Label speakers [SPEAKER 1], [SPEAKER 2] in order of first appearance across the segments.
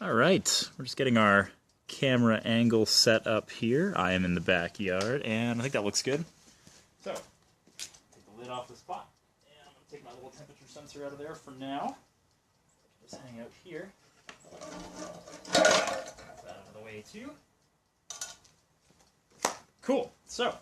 [SPEAKER 1] All right, we're just getting our camera angle set up here. I am in the backyard, and I think that looks good. So, take the lid off this pot, and I'm going to take my little temperature sensor out of there for now. Just hang out here. Put that out of the way too. Cool. So,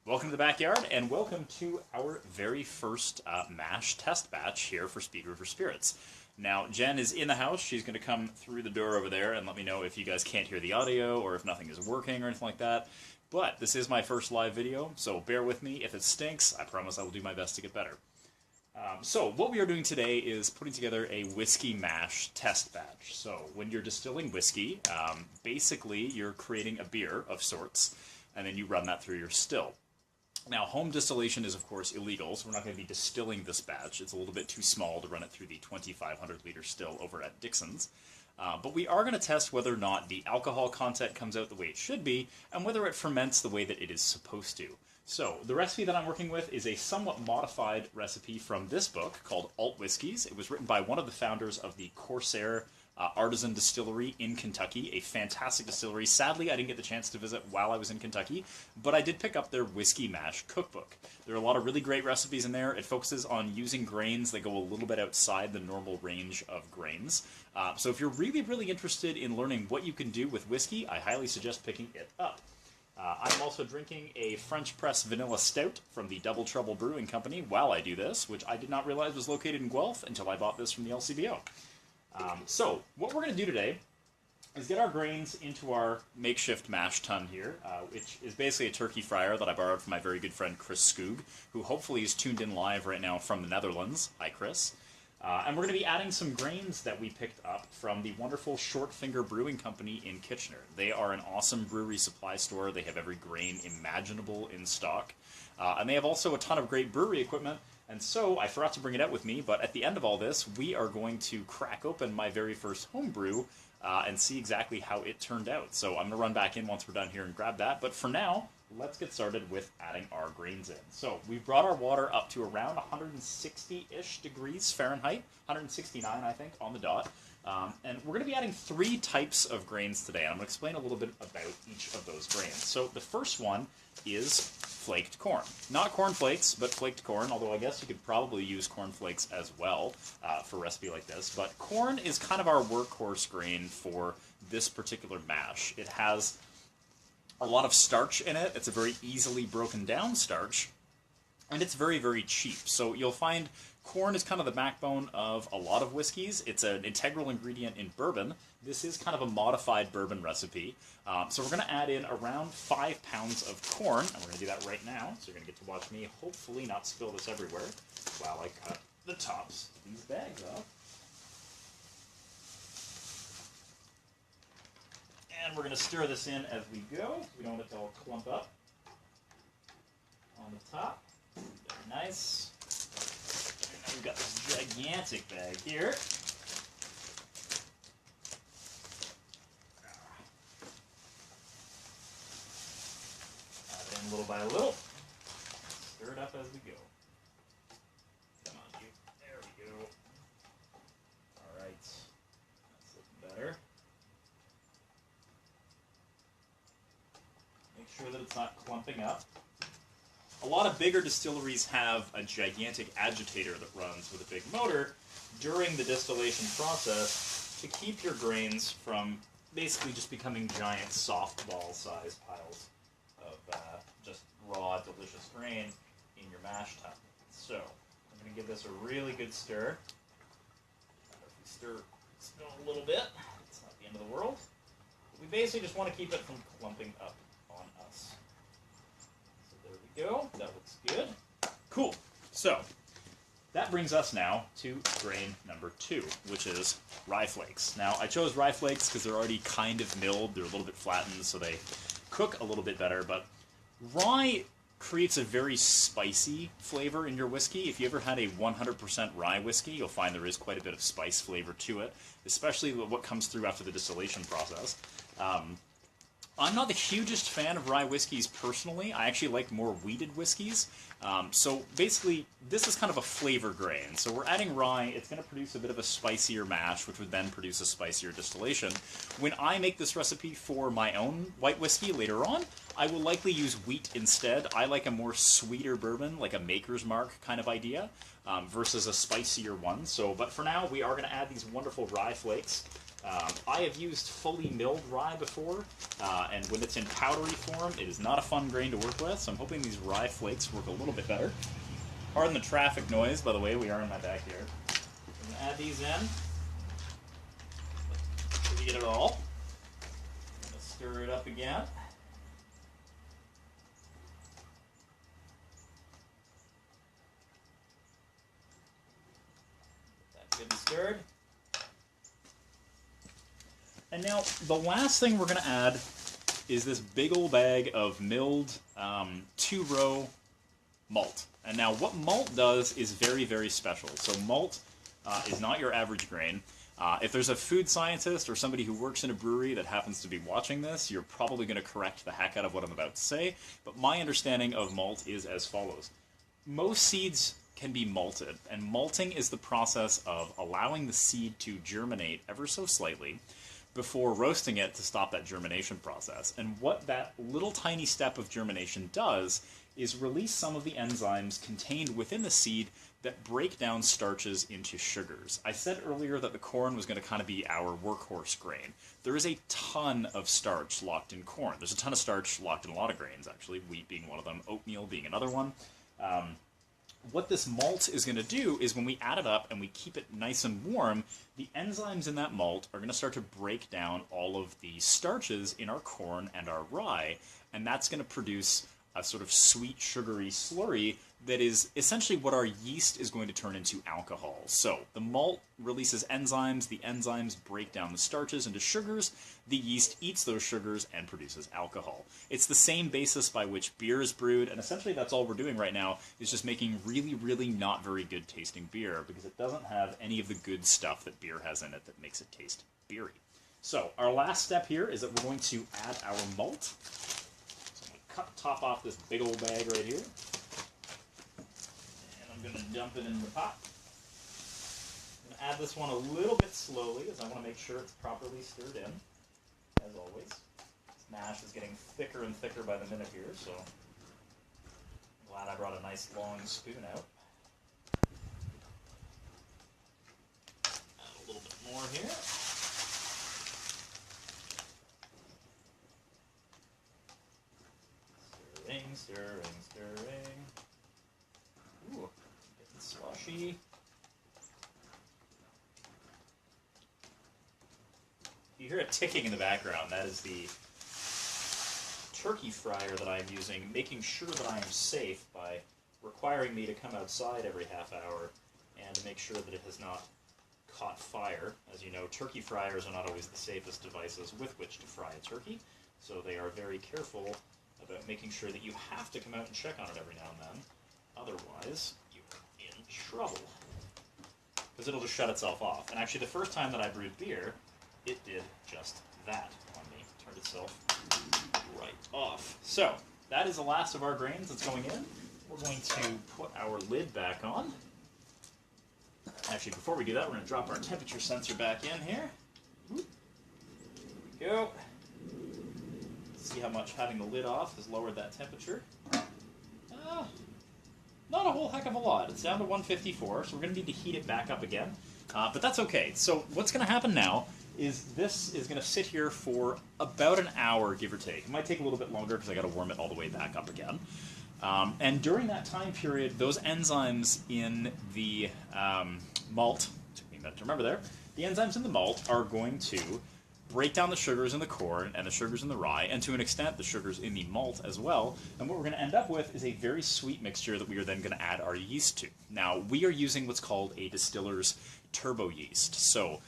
[SPEAKER 1] welcome to the backyard, and welcome to our very first mash test batch here for Speed River Spirits. Now, Jen is in the house. She's going to come through the door over there and let me know if you guys can't hear the audio or if nothing is working or anything like that. But this is my first live video, so bear with me. If it stinks, I promise I will do my best to get better. So what we are doing today is putting together a whiskey mash test batch. So when you're distilling whiskey, basically you're creating a beer of sorts, and then you run that through your still. Now, home distillation is, of course, illegal, so we're not going to be distilling this batch. It's a little bit too small to run it through the 2,500-liter still over at Dixon's. But we are going to test whether or not the alcohol content comes out the way it should be, and whether it ferments the way that it is supposed to. So, the recipe that I'm working with is a somewhat modified recipe from this book called Alt Whiskies. It was written by one of the founders of the Corsair Artisan Distillery in Kentucky, a fantastic distillery. Sadly, I didn't get the chance to visit while I was in Kentucky, but I did pick up their whiskey mash cookbook. There are a lot of really great recipes in there. It focuses on using grains that go a little bit outside the normal range of grains. So if you're really, really interested in learning what you can do with whiskey, I highly suggest picking it up. I'm also drinking a French press vanilla stout from the Double Trouble Brewing Company while I do this, which I did not realize was located in Guelph until I bought this from the LCBO. So, what we're going to do today is get our grains into our makeshift mash tun here, which is basically a turkey fryer that I borrowed from my very good friend Chris Skoog, who hopefully is tuned in live right now from the Netherlands. Hi, Chris. And we're going to be adding some grains that we picked up from the wonderful Short Finger Brewing Company in Kitchener. They are an awesome brewery supply store. They have every grain imaginable in stock. And they have also a ton of great brewery equipment. And so, I forgot to bring it out with me, but at the end of all this, we are going to crack open my very first home brew and see exactly how it turned out. So I'm going to run back in once we're done here and grab that. But for now, let's get started with adding our grains in. So we've brought our water up to around 160-ish degrees Fahrenheit, 169 I think on the dot. And we're going to be adding 3 types of grains today. I'm going to explain a little bit about each of those grains. So the first one is flaked corn. Not corn flakes, but flaked corn, although I guess you could probably use corn flakes as well for a recipe like this. But corn is kind of our workhorse grain for this particular mash. It has a lot of starch in it. It's a very easily broken down starch, and it's very, very cheap. So you'll find corn is kind of the backbone of a lot of whiskeys. It's an integral ingredient in bourbon. This is kind of a modified bourbon recipe. So we're going to add in around 5 pounds of corn, and we're going to do that right now. So you're going to get to watch me hopefully not spill this everywhere while I cut the tops of these bags off. And we're going to stir this in as we go. We don't want it to all clump up on the top. Very nice. And now we've got this gigantic bag here. Add it in little by little. Stir it up as we go. Come on, you. There we go. All right. That's looking better. Make sure that it's not clumping up. A lot of bigger distilleries have a gigantic agitator that runs with a big motor during the distillation process to keep your grains from basically just becoming giant softball-sized piles of just raw, delicious grain in your mash tun. So, I'm going to give this a really good stir. If we stir a little bit, it's not the end of the world. We basically just want to keep it from clumping up on us. So there we go. That looks good. Cool. So that brings us now to grain number 2, which is rye flakes. Now, I chose rye flakes because they're already kind of milled. They're a little bit flattened, so they cook a little bit better. But rye creates a very spicy flavor in your whiskey. If you ever had a 100% rye whiskey, you'll find there is quite a bit of spice flavor to it, especially what comes through after the distillation process. I'm not the hugest fan of rye whiskeys personally. I actually like more wheated whiskeys. So basically, this is kind of a flavor grain. So we're adding rye. It's going to produce a bit of a spicier mash, which would then produce a spicier distillation. When I make this recipe for my own white whiskey later on, I will likely use wheat instead. I like a more sweeter bourbon, like a Maker's Mark kind of idea, versus a spicier one. So, but for now, we are going to add these wonderful rye flakes. I have used fully milled rye before, and when it's in powdery form, it is not a fun grain to work with, so I'm hoping these rye flakes work a little bit better. Pardon the traffic noise, by the way, we are in my backyard. I'm going to add these in. So we get it all. I'm going to stir it up again. Get that good and stirred. And now, the last thing we're going to add is this big old bag of milled two-row malt. And now, what malt does is very, very special. So malt is not your average grain. If there's a food scientist or somebody who works in a brewery that happens to be watching this, you're probably going to correct the heck out of what I'm about to say. But my understanding of malt is as follows. Most seeds can be malted, and malting is the process of allowing the seed to germinate ever so slightly before roasting it to stop that germination process. And what that little tiny step of germination does is release some of the enzymes contained within the seed that break down starches into sugars. I said earlier that the corn was going to kind of be our workhorse grain. There is a ton of starch locked in corn. There's a ton of starch locked in a lot of grains, actually, wheat being one of them, oatmeal being another one. What this malt is going to do is when we add it up and we keep it nice and warm, the enzymes in that malt are going to start to break down all of the starches in our corn and our rye, and that's going to produce a sort of sweet, sugary slurry that is essentially what our yeast is going to turn into alcohol. So the malt releases enzymes, the enzymes break down the starches into sugars, the yeast eats those sugars and produces alcohol. It's the same basis by which beer is brewed, and essentially that's all we're doing right now is just making really, really not very good tasting beer because it doesn't have any of the good stuff that beer has in it that makes it taste beery. So our last step here is that we're going to add our malt. Top off this big old bag right here. And I'm going to dump it in the pot. I'm going to add this one a little bit slowly as I want to make sure it's properly stirred in, as always. This mash is getting thicker and thicker by the minute here, so I'm glad I brought a nice long spoon out. Add a little bit more here. Stirring, stirring. Ooh, getting slushy. You hear a ticking in the background. That is the turkey fryer that I'm using, making sure that I am safe by requiring me to come outside every half hour and to make sure that it has not caught fire. As you know, turkey fryers are not always the safest devices with which to fry a turkey, so they are very careful about making sure that you have to come out and check on it every now and then. Otherwise, you're in trouble. Because it'll just shut itself off. And actually, the first time that I brewed beer, it did just that on me. It turned itself right off. So, that is the last of our grains that's going in. We're going to put our lid back on. Actually, before we do that, we're going to drop our temperature sensor back in here. There we go. See how much having the lid off has lowered that temperature. Not a whole heck of a lot. It's down to 154, so we're going to need to heat it back up again. But that's okay. So what's going to happen now is this is going to sit here for about an hour, give or take. It might take a little bit longer because I got to warm it all the way back up again. And during that time period, those enzymes in the malt, took me a minute to remember there, the enzymes in the malt are going to break down the sugars in the corn and the sugars in the rye, and to an extent the sugars in the malt as well. And what we're going to end up with is a very sweet mixture that we are then going to add our yeast to. Now, we are using what's called a distiller's turbo yeast. So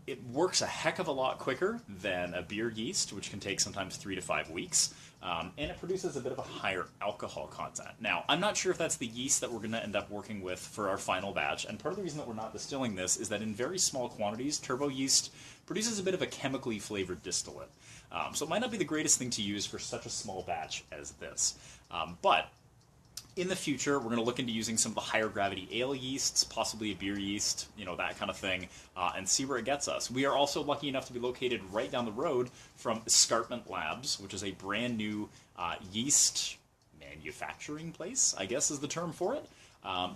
[SPEAKER 1] it works a heck of a lot quicker than a beer yeast, which can take sometimes 3 to 5 weeks. and it produces a bit of a higher alcohol content. Now, I'm not sure if that's the yeast that we're going to end up working with for our final batch, and part of the reason that we're not distilling this is that in very small quantities, turbo yeast produces a bit of a chemically flavored distillate. So it might not be the greatest thing to use for such a small batch as this. But in the future, we're going to look into using some of the higher gravity ale yeasts, possibly a beer yeast, that kind of thing, and see where it gets us. We are also lucky enough to be located right down the road from Escarpment Labs, which is a brand new yeast manufacturing place, I guess is the term for it.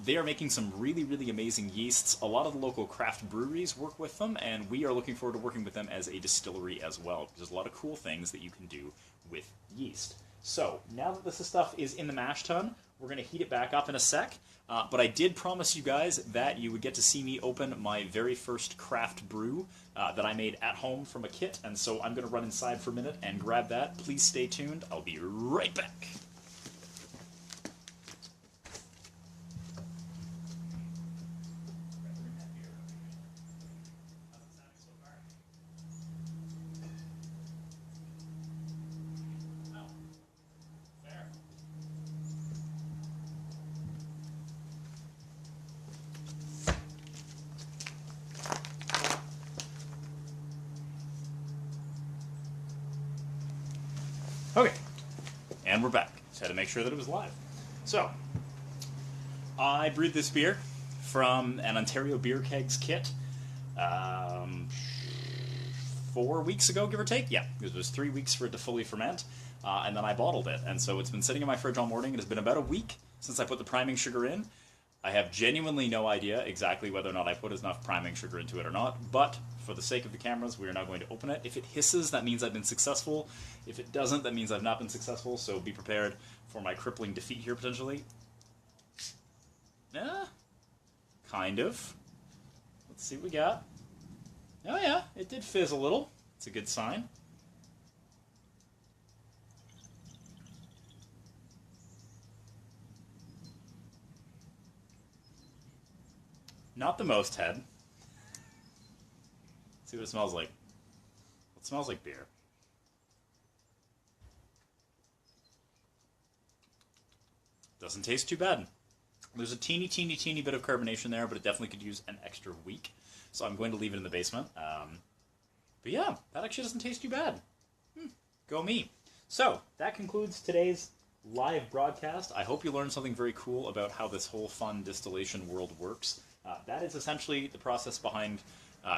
[SPEAKER 1] They are making some really, really amazing yeasts. A lot of the local craft breweries work with them, and we are looking forward to working with them as a distillery as well. There's a lot of cool things that you can do with yeast. So, now that this stuff is in the mash tun, we're going to heat it back up in a sec. But I did promise you guys that you would get to see me open my very first craft brew that I made at home from a kit. And so I'm going to run inside for a minute and grab that. Please stay tuned. I'll be right back. Okay, and we're back. Just had to make sure that it was live. So, I brewed this beer from an Ontario Beer Kegs kit 4 weeks ago, give or take. Yeah, it was 3 weeks for it to fully ferment, and then I bottled it. And so it's been sitting in my fridge all morning. It has been about a week since I put the priming sugar in. I have genuinely no idea exactly whether or not I put enough priming sugar into it or not, but for the sake of the cameras, we are now going to open it. If it hisses, that means I've been successful. If it doesn't, that means I've not been successful, so be prepared for my crippling defeat here, potentially. Kind of. Let's see what we got. Oh yeah, it did fizz a little. It's a good sign. Not the most head. Let's see what it smells like. It smells like beer. Doesn't taste too bad. There's a teeny bit of carbonation there, but it definitely could use an extra week. So I'm going to leave it in the basement. But yeah, that actually doesn't taste too bad. Go me. So, that concludes today's live broadcast. I hope you learned something very cool about how this whole fun distillation world works. That is essentially the process behind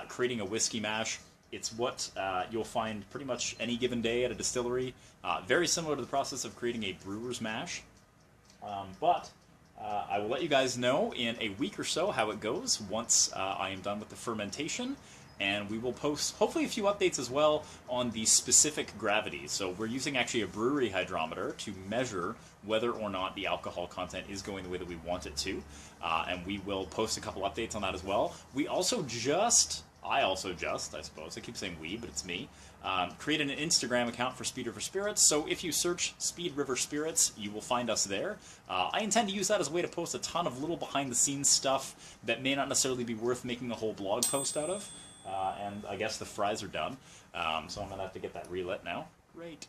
[SPEAKER 1] creating a whiskey mash. It's what you'll find pretty much any given day at a distillery. Very similar to the process of creating a brewer's mash. But I will let you guys know in a week or so how it goes once I am done with the fermentation. And we will post, hopefully, a few updates as well on the specific gravity. So we're using actually a brewery hydrometer to measure whether or not the alcohol content is going the way that we want it to. And we will post a couple updates on that as well. I also just, I suppose, I keep saying we, but it's me, created an Instagram account for Speed River Spirits. So if you search Speed River Spirits, you will find us there. I intend to use that as a way to post a ton of little behind-the-scenes stuff that may not necessarily be worth making a whole blog post out of. And I guess the fries are done, so I'm going to have to get that relit now. Great.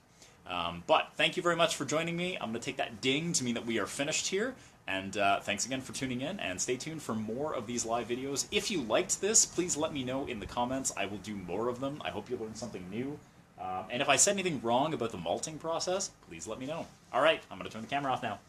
[SPEAKER 1] But thank you very much for joining me. I'm going to take that ding to mean that we are finished here. And thanks again for tuning in, and stay tuned for more of these live videos. If you liked this, please let me know in the comments. I will do more of them. I hope you learned something new. And if I said anything wrong about the malting process, please let me know. All right, I'm going to turn the camera off now.